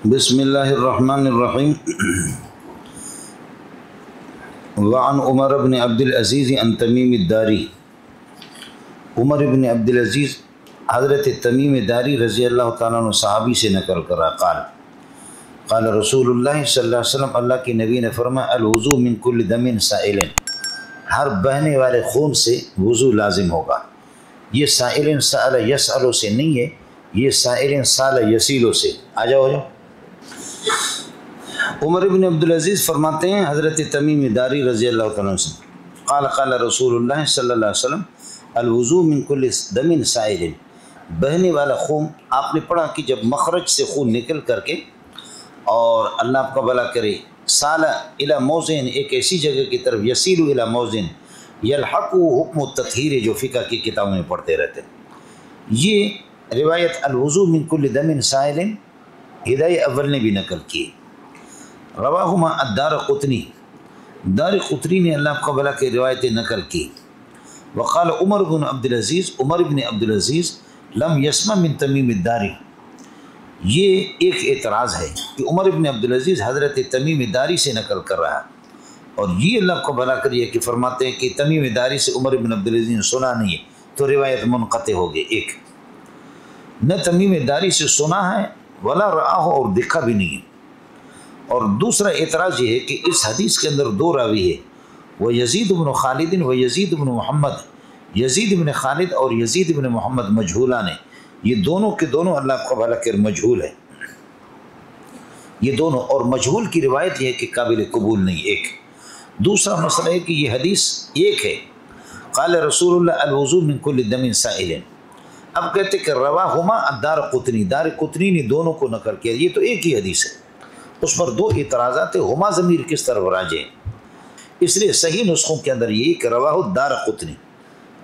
بسم اللہ الرحمن الرحیم وعن عمر بن عبد العزیز عن تمیم الداری، عمر بن عبد العزیز حضرت تمیم داری رضی اللہ تعالیٰ عنہ صحابی سے نقل کرا قال رسول اللہ صلی اللہ علیہ وسلم، اللہ کی نبی نے فرمایا الوضو من کل دم سائل، ہر بہنے والے خون سے وضو لازم ہوگا۔ یہ سائل سأل یسألو سے نہیں ہے، یہ سائل سال یسیلو سے۔ آ جاؤ عمر بن عبدالعزیز فرماتے ہیں حضرت تمیم داری رضی اللہ تعالیٰ عنہ سے قال رسول اللہ صلی اللہ علیہ وسلم الوضو من کل دم سائل، بہنے والا خون آپ نے پڑھا کہ جب مخرج سے خون نکل کر کے اور اللہ آپ کا بھلا کرے سالہ الی موضع، ایک ایسی جگہ کی طرف یسیل الی موضع یلحق حکم التطہیر جو فقہ کی کتابوں میں پڑھتے رہتے ہیں۔ یہ روایت الوضو من کل دم سائل ہدایہ اول نے بھی نقل کی، رواہما الدارقطنی، دارقطنی نے اللہ کا بھلا کی روایتیں نقل کی۔ وقال عمر بن عبدالعزیز، عمر بن عبدالعزیز لم یسمع من تمیم الداری، یہ ایک اعتراض ہے کہ عمر بن عبدالعزیز حضرت تمیم داری سے نقل کر رہا ہے، اور یہ اللہ کو بھلا کریے کہ فرماتے ہیں کہ تمیم داری سے عمر بن عبدالعزیز نے سنا نہیں ہے، تو روایت منقطع ہو گئی۔ ایک نہ تمیم داری سے سنا ہے ولا رآہ، اور دیکھا بھی نہیں ہے۔ اور دوسرا اعتراض یہ ہے کہ اس حدیث کے اندر دو راوی ہے، وہ یزید بن خالد و یزید بن محمد، یزید بن خالد اور یزید بن محمد مجہولان ہیں، یہ دونوں کے دونوں اللہ کا بھلا کر مجہول ہے، یہ دونوں، اور مجہول کی روایت یہ ہے کہ قابل قبول نہیں۔ ایک دوسرا مسئلہ ہے کہ یہ حدیث ایک ہے، قال رسول اللہ الوضو من کل دم سائل، اب کہتے کہ رواہما الدارقطنی، دارقطنی نے دونوں کو نقل کیا، یہ تو ایک ہی حدیث ہے، اس پر دو اعتراضات ہیں، ہما ضمیر کس طرف راجع ہے، اس لیے صحیح نسخوں کے اندر یہ کہ رواہ الدارقطنی،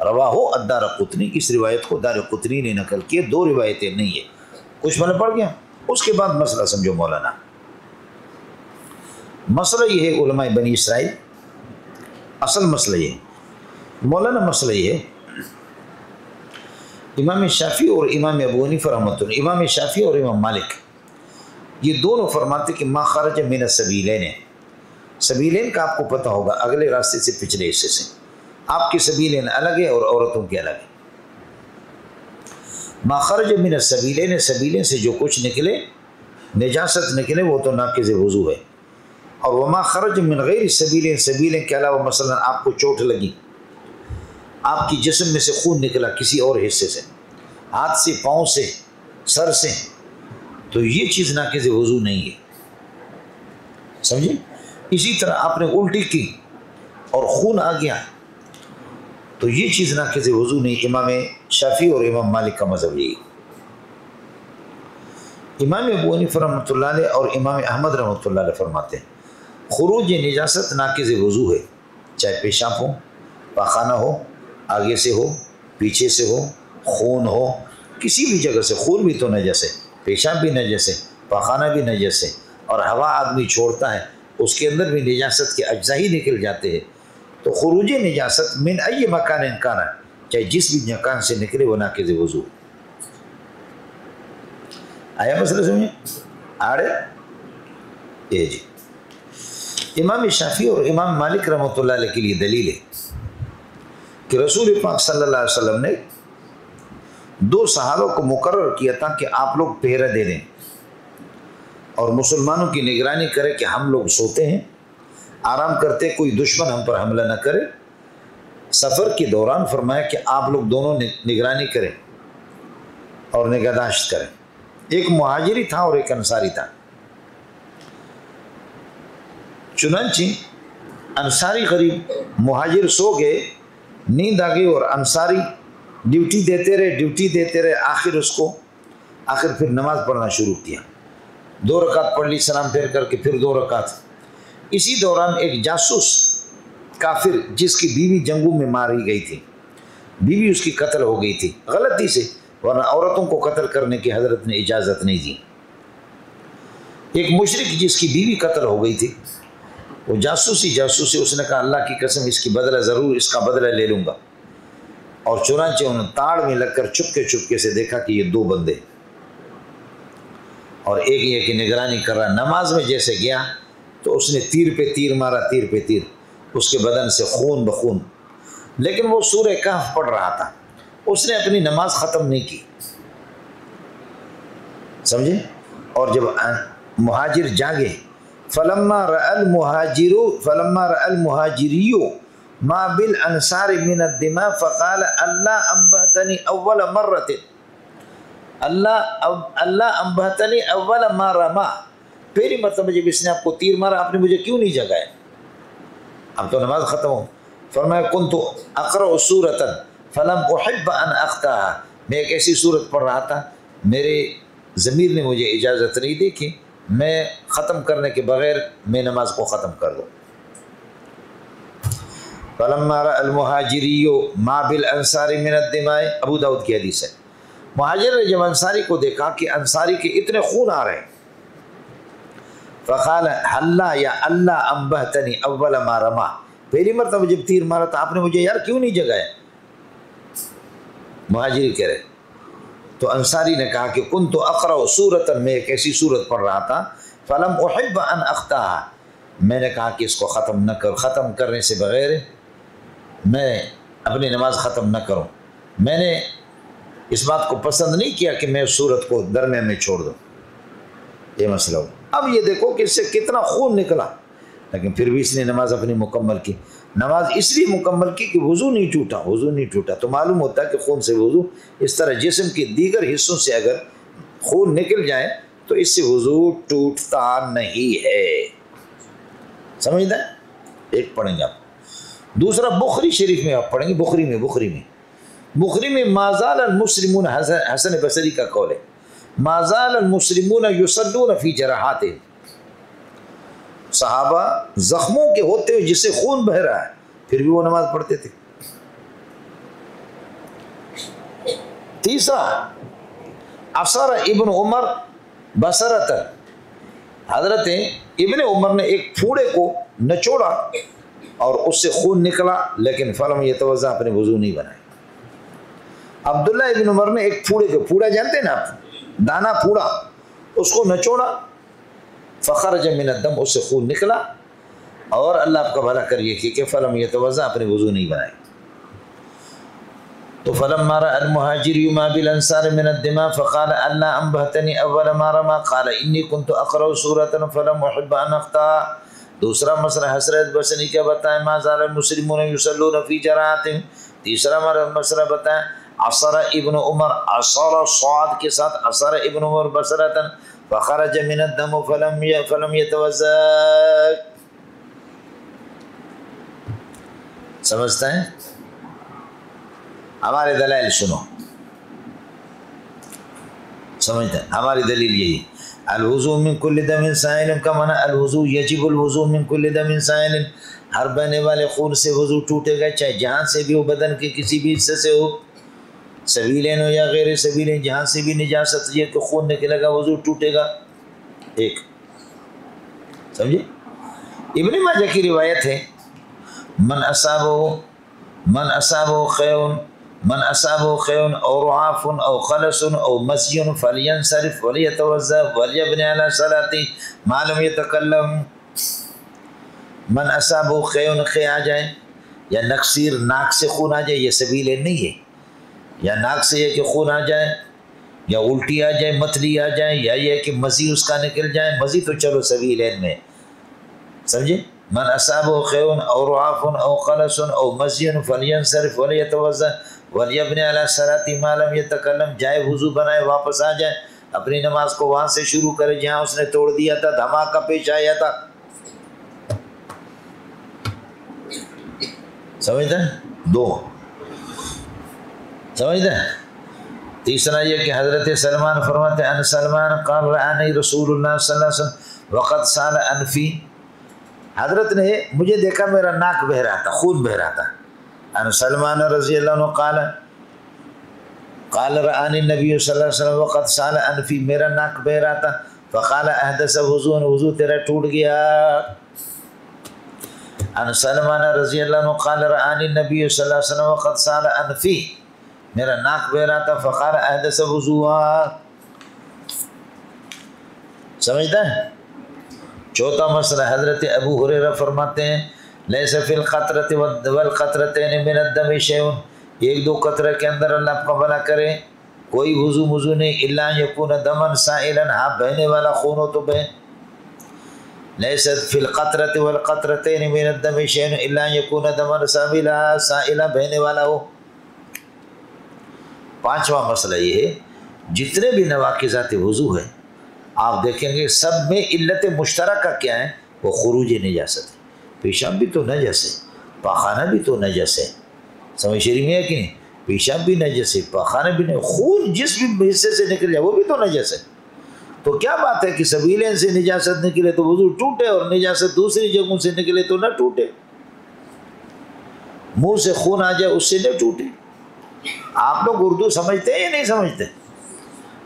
رواہ الدارقطنی، اس روایت کو دارقطنی نے نقل کیے، دو روایتیں نہیں ہیں۔ کچھ مطلب پڑ گیا؟ اس کے بعد مسئلہ سمجھو مولانا، مسئلہ یہ ہے علماء بنی اسرائیل، اصل مسئلہ یہ ہے مولانا، مسئلہ یہ ہے امام شافعی اور امام ابو حنیفہ رحمۃ اللہ، امام شافعی اور امام مالک یہ دونوں فرماتے کہ ما خرج من السبیلین، سبیلین کا آپ کو پتہ ہوگا اگلے راستے سے پچھلے حصے سے، آپ کے سبیلین الگ ہے اور عورتوں کے الگ ہے۔ ما خرج من السبیلین، سبیلین سے جو کچھ نکلے نجاست نکلے وہ تو ناقض وضو ہے، اور وما خرج من غیر السبیلین، سبیلین کے علاوہ مثلا آپ کو چوٹ لگی، آپ کی جسم میں سے خون نکلا کسی اور حصے سے، ہاتھ سے، پاؤں سے، سر سے، تو یہ چیز ناقض وضو نہیں ہے، سمجھے؟ اسی طرح آپ نے الٹی کی اور خون آ گیا تو یہ چیز ناقض وضو نہیں، امام شافعی اور امام مالک کا مذہب یہی۔ امام ابو حنیفہ رحمۃ اللہ علیہ اور امام احمد رحمۃ اللہ علیہ فرماتے ہیں خروج نجاست ناقض وضو ہے، چاہے پیشاب ہو، پاخانہ ہو، آگے سے ہو، پیچھے سے ہو، خون ہو، کسی بھی جگہ سے، خون بھی تو نجس ہے، پیشاب بھی نجس ہے، پاخانہ بھی نجس ہے، اور ہوا آدمی چھوڑتا ہے اس کے اندر بھی نجاست کے اجزاء ہی نکل جاتے ہیں، تو خروج نجاست من ای مکان کان، چاہے جس بھی مکان سے نکلے وہ ناقض وضو۔ آیا مسئلہ سمجھے؟ آڑے یہ جی امام شافعی اور امام مالک رحمۃ اللہ علیہ کے لیے دلیل ہے کہ رسول پاک صلی اللہ علیہ وسلم نے دو صحابہ کو مقرر کیا تھا کہ آپ لوگ پہرہ دے دیں اور مسلمانوں کی نگرانی کرے کہ ہم لوگ سوتے ہیں، آرام کرتے، کوئی دشمن ہم پر حملہ نہ کرے۔ سفر کے دوران فرمایا کہ آپ لوگ دونوں نگرانی کریں اور نگہداشت کریں، ایک مہاجری تھا اور ایک انصاری تھا۔ چنانچہ انصاری غریب، مہاجر سو گئے، نیند آ گئی، اور انصاری ڈیوٹی دیتے رہے، آخر پھر نماز پڑھنا شروع کیا، 2 رکعت پڑھ لی، سلام پھیر کر کے پھر 2 رکعت۔ اسی دوران ایک جاسوس کافر جس کی بیوی جنگوں میں ماری گئی تھی، بیوی اس کی قتل ہو گئی تھی غلطی سے، ورنہ عورتوں کو قتل کرنے کی حضرت نے اجازت نہیں دی، ایک مشرک جس کی بیوی قتل ہو گئی تھی، وہ جاسوسی اس نے کہا اللہ کی قسم اس کی بدلہ ضرور، اس کا بدلہ لے لوں گا، اور چنانچہ انہوں نے تاڑ میں لگ کر چپکے سے دیکھا کہ یہ 2 بندے، اور ایک یہ کہ نگرانی کر رہا. نماز میں جیسے گیا تو اس نے تیر پہ تیر مارا، تیر پہ تیر، اس کے بدن سے خون بخون، لیکن وہ سورہ کہف پڑھ رہا تھا. اس نے اپنی نماز ختم نہیں کی، سمجھے. اور جب مہاجر جاگے، فلما رأى المهاجري ما بالانصار من الدماء فقال اللہ انبہتنی اول مرۃ، اللہ انبہتنی اول ما رما. پہلی مرتبہ جب اس نے آپ کو تیر مارا آپ نے مجھے کیوں نہیں جگایا؟ اب تو نماز ختم ہو. فرمایا كنت اقرأ سورۃ فلم احب ان اختاها، میں ایک ایسی صورت پڑھ رہا تھا میرے ضمیر نے مجھے اجازت نہیں دی کہ میں ختم کرنے کے بغیر میں نماز کو ختم کر دوں. فلما رأى المهاجري ما بالانصار من الدماء، ابو داؤد کی حدیث ہے. مہاجر نے جب انصاری کو دیکھا کہ انصاری کے اتنے خون آ رہے ہیں، فقال حلا یا اللہ انبہتنی اول ما رما، پہلی مرتبہ جب تیر مارا تھا آپ نے مجھے یار کیوں نہیں جگایا؟ مہاجری کہہ رہے. تو انصاری نے کہا کہ کنت اقرأ سورۃ، میں ایک ایسی صورت پڑھ رہا تھا، فلم احب ان اختاها، میں نے کہا کہ اس کو ختم نہ کر، ختم کرنے سے بغیر میں اپنی نماز ختم نہ کروں. میں نے اس بات کو پسند نہیں کیا کہ میں اس صورت کو درمیان میں چھوڑ دوں. یہ مسئلہ ہو. اب یہ دیکھو کہ اس سے کتنا خون نکلا، لیکن پھر بھی اس نے نماز اپنی مکمل کی. نماز اس لیے مکمل کی کہ وضو نہیں ٹوٹا، وضو نہیں ٹوٹا. تو معلوم ہوتا ہے کہ خون سے وضو، اس طرح جسم کے دیگر حصوں سے اگر خون نکل جائے تو اس سے وضو ٹوٹتا نہیں ہے. سمجھتا ہے؟ ایک پڑھیں گے آپ. دوسرا بخاری شریف میں آپ پڑھیں گے، بخاری میں ما زال المسلمون، حسن بصری کا قول ہے، ما زال المسلمون یصلون فی جراحاتهم، صحابہ زخموں کے ہوتے ہوئے جس سے خون بہ رہا ہے پھر بھی وہ نماز پڑھتے تھے. تیسرا اثر ابن عمر بصرۃ، حضرت ابن عمر نے ایک پھوڑے کو نچوڑا اور اس سے خون نکلا، لیکن فلم یتوضا، اپنے وضو نہیں بنائے. عبداللہ ابن عمر نے ایک پھوڑے کو، پھوڑا جانتے ہیں نا آپ، دانا پھوڑا، اس کو نچوڑا، فخرج من الدم، اس سے خون نکلا، اور اللہ آپ کا بھلا کریے کہ فلم یتوضا، اپنے وضو نہیں بنائے. تو فلما رأى المهاجري ما بالانصار من الدماء فقال اللہ انبہتنی اول ما رما قال انی كنت اقرأ سورة فلم احب ان اختاها. دوسرا مسئلہ حضرت بصری کیا بتائیں، ما زال المسلمون یصلون فی جراحاتهم. تیسرا مسئلہ بتائیں عصر ابن عمر، عصر صاد کے ساتھ عصر ابن عمر بصرۃ فخرج من الدم فلم یتوضا. سمجھتا ہے؟ ہمارے دلائل سنو، سمجھتا ہے؟ ہماری دلیل یہی، الوضوء من کل دم سائل کا معنی الوضوء یجب الوضوء من کل دم سائل، ہر بہنے والے خون سے وضو ٹوٹے گا، چاہے جہاں سے بھی ہو، بدن کے کسی بھی حصے سے ہو، سبیلین ہو یا غیر سبیلین، جہاں سے بھی نجاست یہ کہ خون نکلے گا وضو ٹوٹے گا. ایک سمجھے؟ ابن ماجہ کی روایت ہے، من اصابه خیون او رعاف او خلس او مسی فلینصرف ولیتوضا ولیبنی علی صلاته ما لم یتکلم. من اصابه خیون، خے آ جائے یا نقصیر، ناک سے خون آ جائے، یہ سبیلین نہیں ہے، یا ناک سے یہ کہ خون آ جائے، یا الٹی آ جائے، متلی آ جائے، یا یہ کہ مزی اس کا نکل جائے، مزی تو چلو سبیلین میں، سمجھے؟ من اصابه خیون او رعاف او خلس او مزی فلینصرف ولیتوضا ولیبنی علی صلاته ما لم یتکلم. جائے وضو بنائے، واپس آ جائے، اپنی نماز کو وہاں سے شروع کرے جہاں اس نے توڑ دیا تھا، دھماکہ پیش آیا تھا. سمجھتے ہیں؟ دو سمجھتے ہیں. تیسرا یہ کہ حضرت سلمان فرماتے ہیں ان سلمان قال رآنی رسول اللہ صلی اللہ علیہ وسلم وقد سال انفی، حضرت نے مجھے دیکھا میرا ناک بہ رہا تھا، خون بہ رہا تھا. ان سلمان رضی اللہ عنہ قال رآنی نبی صلی اللہ علیہ وسلم وقد سال انفی، میرا ناک بہ رہا تھا، فقال احدث وضوء، وضو تیرا ٹوٹ گیا. ان سلمان رضی اللہ عنہ قال رآنی نبی صلی اللہ علیہ وسلم وقد سال انفی، میرا ناک بہ رہا تھا، فقال احدث وضوء. سمجھتا ہے؟ چوتھا مسئلہ حضرت ابو ہریرہ فرماتے ہیں لیس فی القطرۃ والقطرتین من الدم شیء، ایک دو قطرے کے اندر اللہ آپ کا بھلا کرے کوئی وضو نہیں، الا یکون دما سائلا، ہاں بہنے والا خون ہو تو بہے. لیس فی القطرۃ والقطرتین من الدم شیء الا یکون دما سائلا، بہنے والا ہو. پانچواں مسئلہ یہ ہے جتنے بھی نواقضات وضو ہیں آپ دیکھیں گے سب میں علت مشترکہ کیا ہے؟ وہ خروج نجاست ہے. پیشاب بھی تو نجس ہے، پاخانہ بھی تو نجس ہے، سمجھ شریف میں ہے کہ نہیں؟ پیشاب بھی نجس ہے، پاخانہ بھی نہیں، خون جس بھی حصے سے نکل جائے وہ بھی تو نجس ہے. تو کیا بات ہے کہ سبیلین سے نجاست نکلے تو وضو ٹوٹے اور نجاست دوسری جگہوں سے نکلے تو نہ ٹوٹے؟ منہ سے خون آ جائے اس سے نہ ٹوٹے؟ آپ لوگ اردو سمجھتے ہیں یا نہیں سمجھتے؟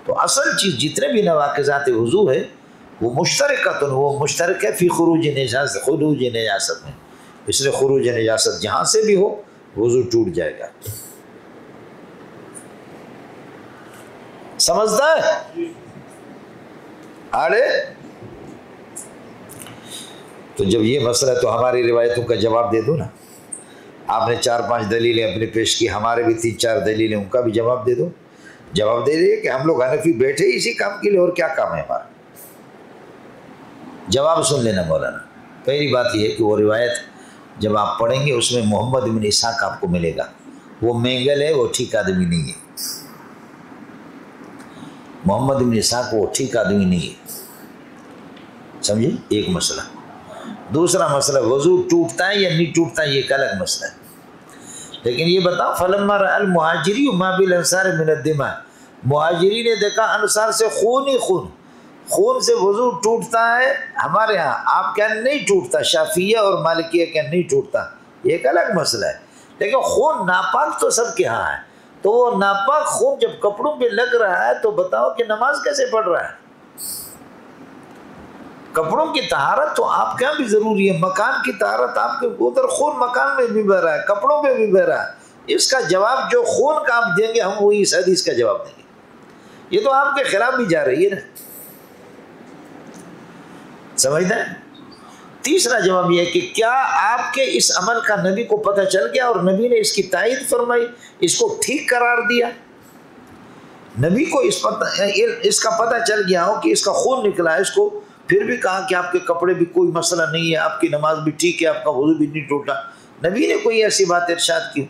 تو اصل چیز جتنے بھی نواقضات وضو ہے وہ مشترکتن، وہ مشترک ہے فی خروج نجاست میں. اس لیے خروج نجاست جہاں سے بھی ہو وضو ٹوٹ جائے گا. سمجھتا ہے؟ آڑے تو جب یہ مسئلہ ہے تو ہماری روایتوں کا جواب دے دو نا. آپ نے 4-5 دلیلیں اپنے پیش کی، ہمارے بھی 3-4 دلیلیں، ان کا بھی جواب دے دو. جواب دے دیے کہ ہم لوگ حنفی بیٹھے اسی کام کے لیے، اور کیا کام ہے ہمارا. جواب سن لینا مولانا. پہلی بات یہ ہے کہ وہ روایت جب آپ پڑھیں گے اس میں محمد بن اسحاق آپ کو ملے گا، وہ مینگل ہے، وہ ٹھیک آدمی نہیں ہے. محمد بن اسحاق وہ ٹھیک آدمی نہیں ہے، سمجھے؟ ایک مسئلہ. دوسرا مسئلہ وضو ٹوٹتا ہے یا نہیں ٹوٹتا ہے، یہ ایک الگ مسئلہ ہے. لیکن یہ بتاؤ فلما رأى المہاجری ما بالانصار من الدماء، مہاجری نے دیکھا انصار سے خون ہی خون، خون سے وضو ٹوٹتا ہے. ہمارے ہاں آپ کیا نہیں ٹوٹتا، شافعیہ اور مالکیہ کیا نہیں ٹوٹتا، یہ ایک الگ مسئلہ ہے. لیکن خون ناپاک تو سب کے ہاں ہے. تو وہ ناپاک خون جب کپڑوں پہ لگ رہا ہے تو بتاؤ کہ نماز کیسے پڑھ رہا ہے؟ کپڑوں کی طہارت تو آپ کے یہاں بھی ضروری ہے، مکان کی طہارت آپ کے ادھر خون مکان میں بھی بہ رہا ہے، کپڑوں پہ بھی بہ رہا ہے. اس کا جواب جو خون کا آپ دیں گے ہم وہی اس حدیث کا جواب دیں گے. یہ تو آپ کے خلاف بھی جا رہی ہے نا، سمجھتے ہیں؟ تیسرا جواب یہ ہے کہ کیا آپ کے اس عمل کا نبی کو پتہ چل گیا اور نبی نے اس کی تائید فرمائی، اس کو ٹھیک قرار دیا؟ نبی کو اس کا پتہ چل گیا ہو کہ اس کا خون نکلا ہے، اس کو پھر بھی کہا کہ آپ کے کپڑے بھی کوئی مسئلہ نہیں ہے، آپ کی نماز بھی ٹھیک ہے، آپ کا وضو بھی نہیں ٹوٹا. نبی نے کوئی ایسی بات ارشاد کی؟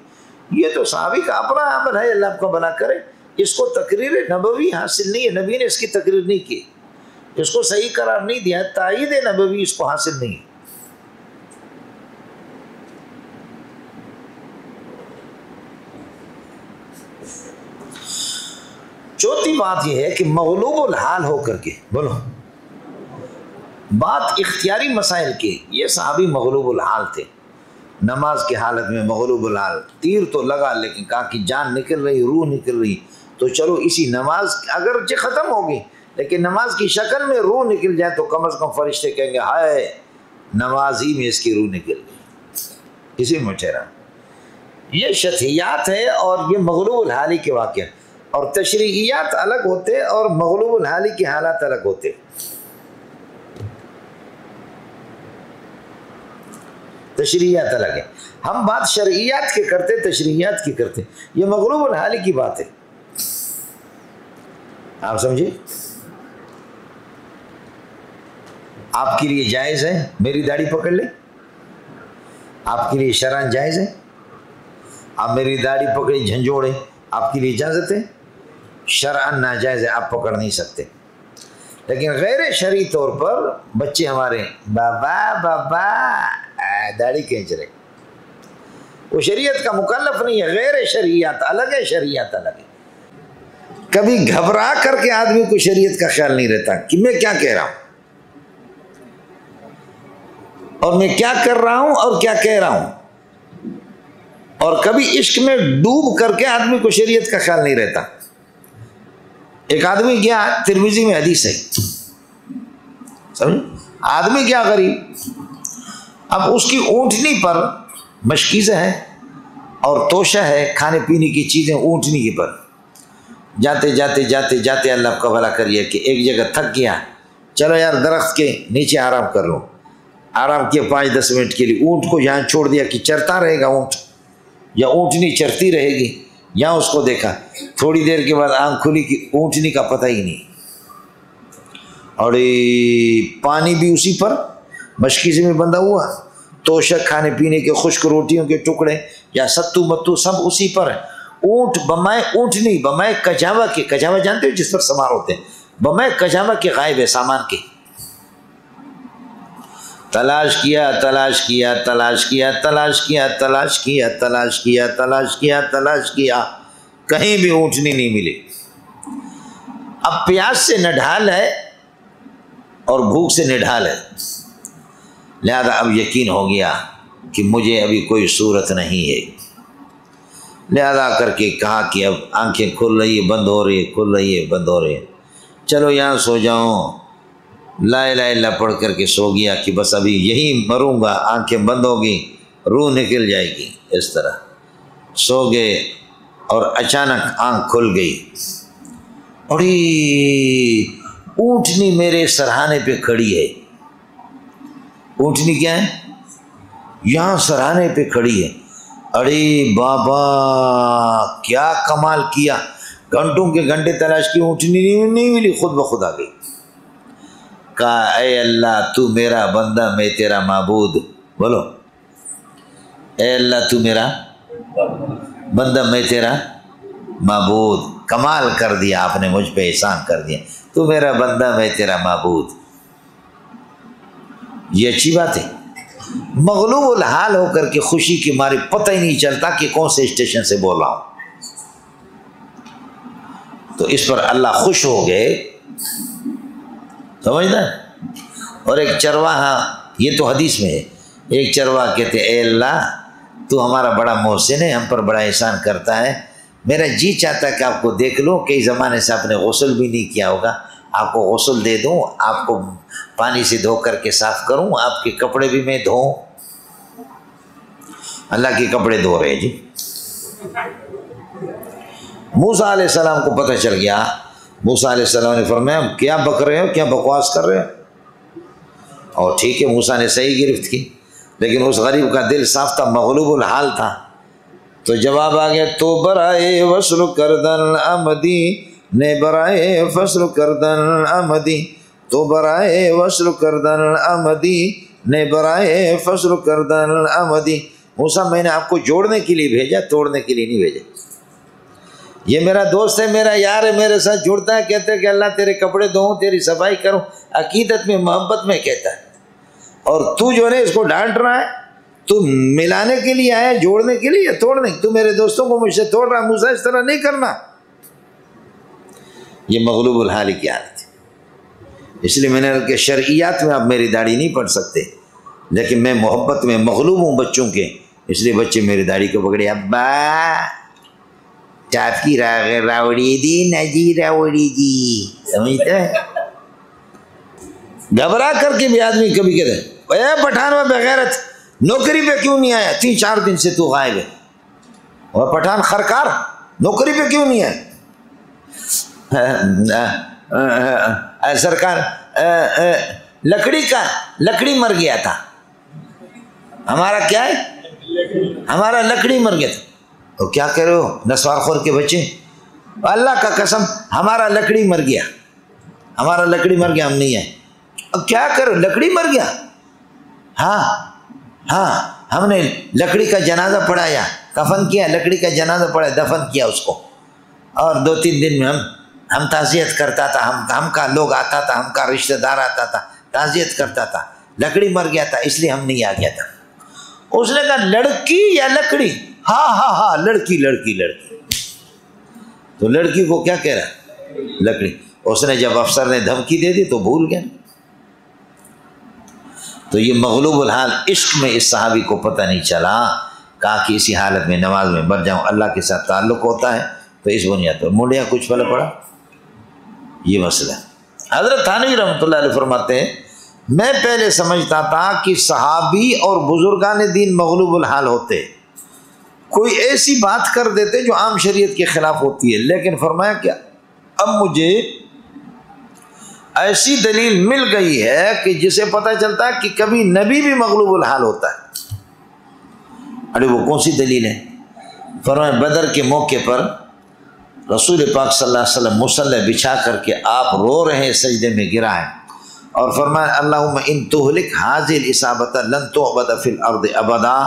یہ تو صحابی کا اپنا عمل ہے، اللہ آپ کا بھلا کرے. اس کو تقریر نبوی حاصل نہیں ہے، نبی نے اس کی تقریر نہیں کی، اس کو صحیح قرار نہیں دیا، تائید نبوی اس کو حاصل نہیں ہے. چوتھی بات یہ ہے کہ مغلوب الحال ہو کر کے، بولو بات اختیاری مسائل کی، یہ صحابی مغلوب الحال تھے. نماز کی حالت میں مغلوب الحال، تیر تو لگا لیکن کہا کہ جان نکل رہی، روح نکل رہی، تو چلو اسی نماز اگرچہ ختم ہوگی لیکن نماز کی شکل میں روح نکل جائے تو کم از کم فرشتے کہیں گے ہائے نماز ہی میں اس کی روح نکل گئی، اسی میں ٹھہرا. یہ شرعیات ہے اور یہ مغلوب الحالی کے واقعہ، اور تشریعیات الگ ہوتے اور مغلوب الحالی کی حالات الگ ہوتے. تشریعات الگ ہے، ہم بات شرعیات کی کرتے، تشریعات کی کرتے، یہ مغلوب الحالی کی بات ہے. آپ سمجھے؟ آپ کے لیے جائز ہے میری داڑھی پکڑ لیں، آپ کے لیے شرعاً جائز ہے. آپ میری داڑھی پکڑی جھنجھوڑیں، آپ کے لیے اجازت ہے. شرعاً ناجائز ہے، آپ پکڑ نہیں سکتے. لیکن غیر شرعی طور پر بچے ہمارے بابا بابا داڑھی کھینچ رہے، وہ شریعت کا مکلف نہیں ہے. غیر شرعیات الگ ہے، شرعیات الگ ہے. کبھی گھبرا کر کے آدمی کو شریعت کا خیال نہیں رہتا کہ میں کیا کہہ رہا ہوں اور میں کیا کر رہا ہوں اور کیا کہہ رہا ہوں. اور کبھی عشق میں ڈوب کر کے آدمی کو شریعت کا خیال نہیں رہتا. ایک آدمی گیا، ترمذی میں حدیث ہے، سمجھ، آدمی کیا غریب، اب اس کی اونٹنی پر مشکیزہ ہے اور توشہ ہے، کھانے پینے کی چیزیں اونٹنی کے پر. جاتے جاتے جاتے جاتے اللہ کا بھلا کریے کہ ایک جگہ تھک گیا، چلو یار درخت کے نیچے آرام کر لو. آرام کیا 5-10 منٹ کے لیے. اونٹ کو یہاں چھوڑ دیا کہ چرتا رہے گا اونٹ یا اونٹنی چرتی رہے گی. یہاں اس کو دیکھا, تھوڑی دیر کے بعد آنکھ کھلی کہ اونٹنی کا پتہ ہی نہیں, اور پانی بھی اسی پر مشکیزی میں بندھا ہوا, توشک کھانے پینے کے خشک روٹیوں کے ٹکڑے یا ستو متو سب اسی پر ہے. اونٹ بمائے اونٹنی بمائے کجاوا کے, کجاوا جانتے ہو جس پر سوار ہوتے ہیں, بمائے کجاوا کے غائب ہے سامان کے. تلاش کیا تلاش کیا تلاش کیا تلاش کیا تلاش کیا تلاش کیا تلاش کیا تلاش کیا, کہیں بھی اونٹنی نہیں ملی. اب پیاس سے نڈھال ہے اور بھوک سے نڈھال ہے, لہذا اب یقین ہو گیا کہ مجھے ابھی کوئی صورت نہیں ہے. لہذا کر کے کہا کہ اب آنکھیں کھل رہی ہے بند ہو رہی ہے, کھل رہی ہے بند ہو رہی ہے, چلو یہاں سو جاؤں. لا الہ الا اللہ پڑھ کر کے سو گیا کہ بس ابھی یہی مروں گا, آنکھیں بند ہوگی روح نکل جائے گی. اس طرح سو گئے اور اچانک آنکھ کھل گئی, اور اونٹنی میرے سرہانے پہ کھڑی ہے. اونٹنی کیا ہے؟ یہاں سرہانے پہ کھڑی ہے. ارے بابا کیا کمال کیا, گھنٹوں کے گھنٹے تلاش کی, اونٹنی نہیں ملی, خود بخود آ گئی. کہا اے اللہ تو میرا بندہ میں تیرا معبود. بولو اے اللہ تو میرا بندہ میں تیرا معبود. کمال کر دیا آپ نے, مجھ پہ احسان کر دیا, تو میرا بندہ میں تیرا معبود. یہ اچھی بات ہے. مغلوب الحال ہو کر کے خوشی کے مارے پتہ ہی نہیں چلتا کہ کون سے اسٹیشن سے بول رہا ہوں. تو اس پر اللہ خوش ہو گئے, سمجھنا. اور ایک چرواہا, یہ تو حدیث میں ہے, ایک چرواہا کہتے اے اللہ تو ہمارا بڑا محسن ہے, ہم پر بڑا احسان کرتا ہے, میرا جی چاہتا ہے کہ آپ کو دیکھ لو, کئی زمانے سے آپ نے غسل بھی نہیں کیا ہوگا, آپ کو غسل دے دوں, آپ کو پانی سے دھو کر کے صاف کروں, آپ کے کپڑے بھی میں دھوؤں. اللہ کے کپڑے دھو رہے جی. موسیٰ علیہ السلام کو پتہ چل گیا. موسیٰ علیہ السلام نے فرمایا کیا بک رہے ہو, کیا بکواس کر رہے ہو. اور ٹھیک ہے موسیٰ نے صحیح گرفت کی, لیکن اس غریب کا دل صاف تھا, مغلوب الحال تھا. تو جواب آ گیا تو برائے وصل کردن امدی نے برائے فصل کردن امدی, تو برائے وصل کردن امدی نے برائے فصل کردن امدی. موسیٰ میں نے آپ کو جوڑنے کے لیے بھیجا, توڑنے کے لیے نہیں بھیجا. یہ میرا دوست ہے, میرا یار ہے, میرے ساتھ جڑتا ہے, کہتے ہیں کہ اللہ تیرے کپڑے دھوؤں, تیری صفائی کروں, عقیدت میں محبت میں کہتا ہے. اور تو جو ہے اس کو ڈانٹ رہا ہے, تو ملانے کے لیے آیا, جوڑنے کے لیے یا توڑنے. تو میرے دوستوں کو مجھ سے توڑ رہا, موسیٰ اس طرح نہیں کرنا. یہ مغلوب الحال کی حالت ہے. اس لیے میں نے کہا کہ شرعیات میں آپ میری داڑھی نہیں پڑھ سکتے, لیکن میں محبت میں مغلوب ہوں بچوں کے, اس لیے بچے میری داڑھی کو پکڑے, ابا چاپ کی راوڑی دی نجی راوڑی دی, سمجھتے ہیں. گھبرا کر کے بھی آدمی کبھی کہتے ہیں اے پٹھان و بغیرت, نوکری پہ کیوں نہیں آیا, 3-4 دن سے تو غائب ہے. اور پٹھان خرکار نوکری پہ کیوں نہیں آیا. سرکار لکڑی مر گیا تھا. ہمارا کیا ہے, ہمارا لکڑی مر گیا تھا. تو کیا کہہ رہے ہو نسوار خور کے بچے, اللہ کا قسم ہمارا لکڑی مر گیا, ہمارا لکڑی مر گیا, ہم نہیں ہیں. اب کیا کرو, لکڑی مر گیا. ہاں ہم نے لکڑی کا جنازہ پڑھایا, کفن کیا, لکڑی کا جنازہ پڑھایا, دفن کیا اس کو, اور 2-3 دن میں ہم تعزیت کرتا تھا, ہم کا لوگ آتا تھا, ہم کا رشتہ دار آتا تھا, تعزیت کرتا تھا. لکڑی مر گیا تھا اس لیے ہم نہیں آ گیا تھا. اس نے کہا لڑکی یا لکڑی, ہاں لڑکی. تو لڑکی کو کیا کہہ رہا, لکڑی. اس نے جب افسر نے دھمکی دے دی تو بھول گیا. تو یہ مغلوب الحال عشق میں اس صحابی کو پتہ نہیں چلا, کہا کہ اسی حالت میں نماز میں مر جاؤں, اللہ کے ساتھ تعلق ہوتا ہے. تو اس بنیاد پر منڈیا کچھ پھل پڑا, یہ مسئلہ. حضرت تھانوی رحمۃ اللہ علیہ فرماتے ہیں میں پہلے سمجھتا تھا کہ صحابی اور بزرگان دین مغلوب الحال ہوتے, کوئی ایسی بات کر دیتے جو عام شریعت کے خلاف ہوتی ہے, لیکن فرمایا کہ اب مجھے ایسی دلیل مل گئی ہے کہ جسے پتہ چلتا ہے کہ کبھی نبی بھی مغلوب الحال ہوتا ہے۔ ارے وہ کون سی دلیل ہے؟ فرمایا بدر کے موقع پر رسول پاک صلی اللہ علیہ وسلم مصلی بچھا کر کے آپ رو رہے ہیں، سجدے میں گرا ہے، اور فرمایا اللہم ان تہلک ھذہ العصابۃ لن تعبد فی الارض ابدا،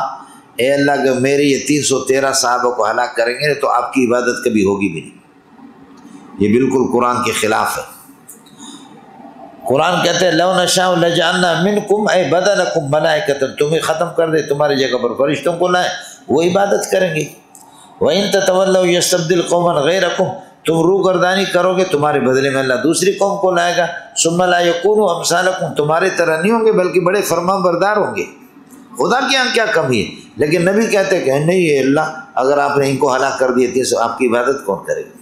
اے اللہ اگر میرے یہ 313 صحابہ کو ہلاک کریں گے تو آپ کی عبادت کبھی ہوگی بھی نہیں۔ یہ بالکل قرآن کے خلاف ہے۔ قرآن کہتے ہیں لو نشاء لجعلنا منکم اے بدلکم ملائکۃ، تمہیں ختم کر دے، تمہاری جگہ پر فرشتوں کو لائے، وہ عبادت کریں گے۔ وَإِن تَتَوَلَّوْا يَسْتَبْدِلْ قَوْمًا غَيْرَكُمْ، تم روگردانی کرو گے تمہارے بدلے میں اللہ دوسری قوم کو لائے گا۔ ثُمَّ لَا يَكُونُوا أَمْثَالَكُمْ، تمہارے طرح نہیں ہوں گے بلکہ بڑے فرما بردار ہوں گے۔ خدا کے یہاں کیا کمی ہے؟ لیکن نبی کہتے ہیں کہ نہیں ہے اللہ، اگر آپ نے ان کو ہلاک کر دیے تو آپ کی عبادت کون کرے گا؟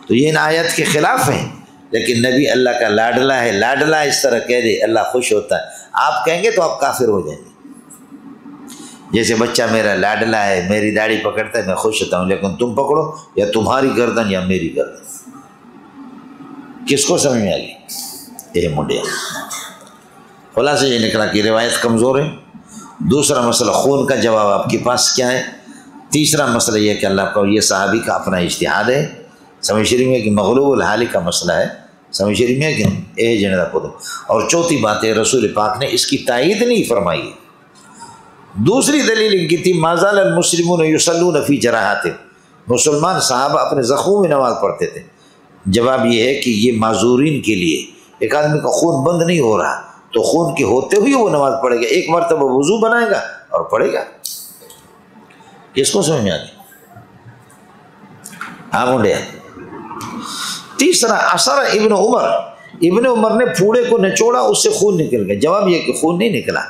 تو یہ ان آیت کے خلاف ہیں، لیکن نبی اللہ کا لاڈلا ہے، لاڈلا اس طرح کہہ دے اللہ خوش ہوتا ہے۔ آپ کہیں گے تو آپ کافر ہو جائیں گے۔ جیسے بچہ میرا لاڈلا ہے، میری داڑھی پکڑتا ہے، میں خوش ہوتا ہوں، لیکن تم پکڑو یا تمہاری گردن یا میری گردن، کس کو سمجھ میں آ گئی؟ یہ منڈیا۔ خلاصہ یہ نکلا کہ روایت کمزور ہے۔ دوسرا مسئلہ خون کا جواب آپ کے پاس کیا ہے؟ تیسرا مسئلہ یہ کہ اللہ کا یہ صحابی کا اپنا اجتہاد ہے، سمجھ شریف میں کہ مغلوب الحالی کا مسئلہ ہے، سمجھ شریف میں کہ اے جنرا خود۔ اور چوتھی بات ہے رسول پاک نے اس کی تائید نہیں فرمائی۔ دوسری دلیل ان کی تھی ما زال المسلمون یصلون فی جراحات، مسلمان صحابہ اپنے زخموں میں نماز پڑھتے تھے۔ جواب یہ ہے کہ یہ معذورین کے لیے، ایک آدمی کا خون بند نہیں ہو رہا تو خون کے ہوتے ہوئے وہ نماز پڑھے گا، ایک مرتبہ وضو بنائے گا اور پڑھے گا۔ کس کو سمجھ میں آ گئی؟ ہاں منڈیا۔ تیسرا اثر ابن عمر، ابن عمر نے پھوڑے کو نچوڑا، اس سے خون نکل گیا۔ جواب یہ کہ خون نہیں نکلا،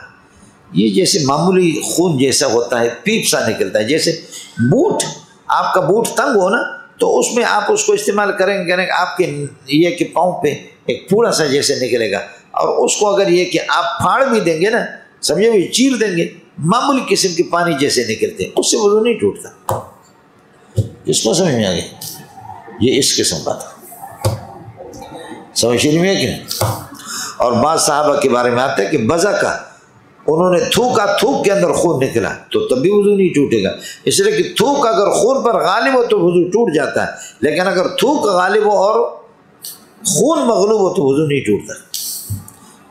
یہ جیسے معمولی خون جیسا ہوتا ہے، پیپ سا نکلتا ہے۔ جیسے بوٹ، آپ کا بوٹ تنگ ہو نا تو اس میں آپ اس کو استعمال کریں گے، آپ کے یہ کہ پاؤں پہ ایک پھوڑا سا جیسے نکلے گا، اور اس کو اگر یہ کہ آپ پھاڑ بھی دیں گے نا، سمجھے بھی چیر دیں گے، معمولی قسم کے پانی جیسے نکلتے ہیں، اس سے وضو نہیں ٹوٹتا۔ اس کو سمجھ میں آ گئی؟ یہ اس قسم کا تھا، سمجھ میں کہ نہیں؟ اور بعض صحابہ کے بارے میں آتا ہے کہ بزا کا انہوں نے تھوکا، تھوک کے اندر خون نکلا تو تب بھی وضو نہیں ٹوٹے گا، اس لیے کہ تھوک اگر خون پر غالب ہو تو وضو ٹوٹ جاتا ہے، لیکن اگر تھوک غالب ہو اور خون مغلوب ہو تو وضو نہیں ٹوٹتا۔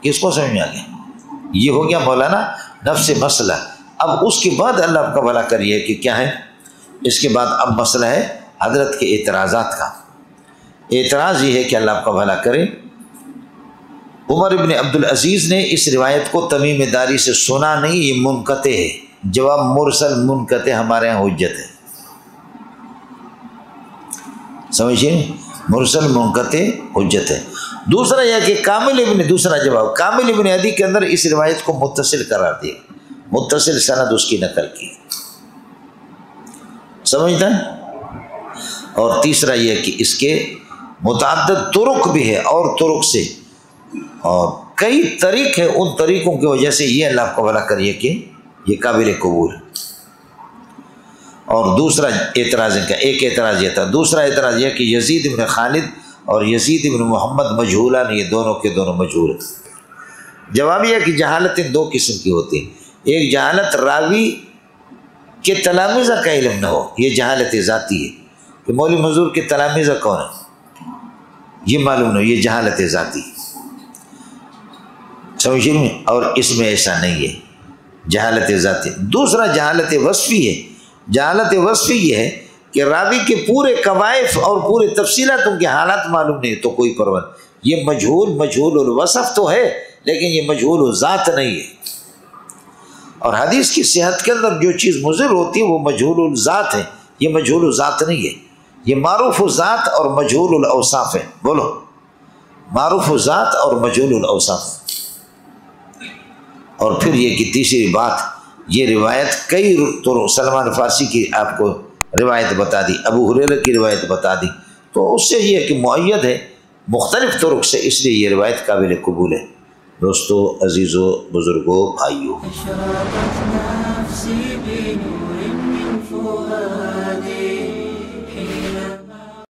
کس کو سمجھ میں آ گیا؟ یہ ہو گیا مولانا نفس مسئلہ۔ اب اس کے بعد اللہ آپ کا بھلا کریے کہ کیا ہے، اس کے بعد اب مسئلہ ہے حضرت کے اعتراضات کا۔ اعتراض یہ ہے کہ اللہ آپ کا بھلا کرے، عمر ابن عبدالعزیز نے اس روایت کو تمیم داری سے سنا نہیں، یہ منقطع ہے۔ جواب مرسل منقطع ہمارے ہاں حجت ہے، سمجھیے، مرسل منقطع حجت ہے۔ دوسرا یہ کہ دوسرا جواب کامل ابن عدی کے اندر اس روایت کو متصل قرار دیا، متصل سند اس کی نقل کی، سمجھتا ہے۔ اور تیسرا یہ کہ اس کے متعدد طرق بھی ہے، اور طرق سے اور کئی طریق ہیں، ان طریقوں کی وجہ سے یہ اللہ کو بھلا کریے کہ یہ قابل قبول۔ اور دوسرا اعتراض ان کا، ایک اعتراض یہ تھا، دوسرا اعتراض یہ کہ یزید ابن خالد اور یزید ابن محمد مجہولان، یہ دونوں کے دونوں مجہول ہیں۔ جواب یہ ہے کہ جہالتیں دو قسم کی ہوتی ہیں، ایک جہالت راوی کے تلامذہ کا علم نہ ہو، یہ جہالت ذاتی ہے کہ مولوی منظور کے تلامذہ کون ہیں یہ معلوم نہ ہو، یہ جہالت ذاتی ہے، سمجھیں میں، اور اس میں ایسا نہیں ہے، جہالت ذاتی۔ دوسرا جہالت وصفی ہے، جہالت وصفی یہ ہے کہ راوی کے پورے قوائف اور پورے تفصیلات ان کے حالات معلوم نہیں تو کوئی پرواہ، یہ مجہول الوصف تو ہے لیکن یہ مجہول الذات نہیں ہے۔ اور حدیث کی صحت کے اندر جو چیز مضر ہوتی ہے وہ مجہول الذات ہے، یہ مجہول الذات نہیں ہے، یہ معروف الذات اور مجہول الاوصاف ہے۔ بولو، معروف الذات اور مجہول الاوصاف۔ اور پھر یہ کہ تیسری بات، یہ روایت کئی طرق، سلمان فارسی کی آپ کو روایت بتا دی، ابو ہریرہ کی روایت بتا دی، تو اس سے یہ کہ معید ہے مختلف طرق سے، اس لیے یہ روایت قابل قبول ہے۔ دوستو، عزیزو، بزرگو، بھائیو،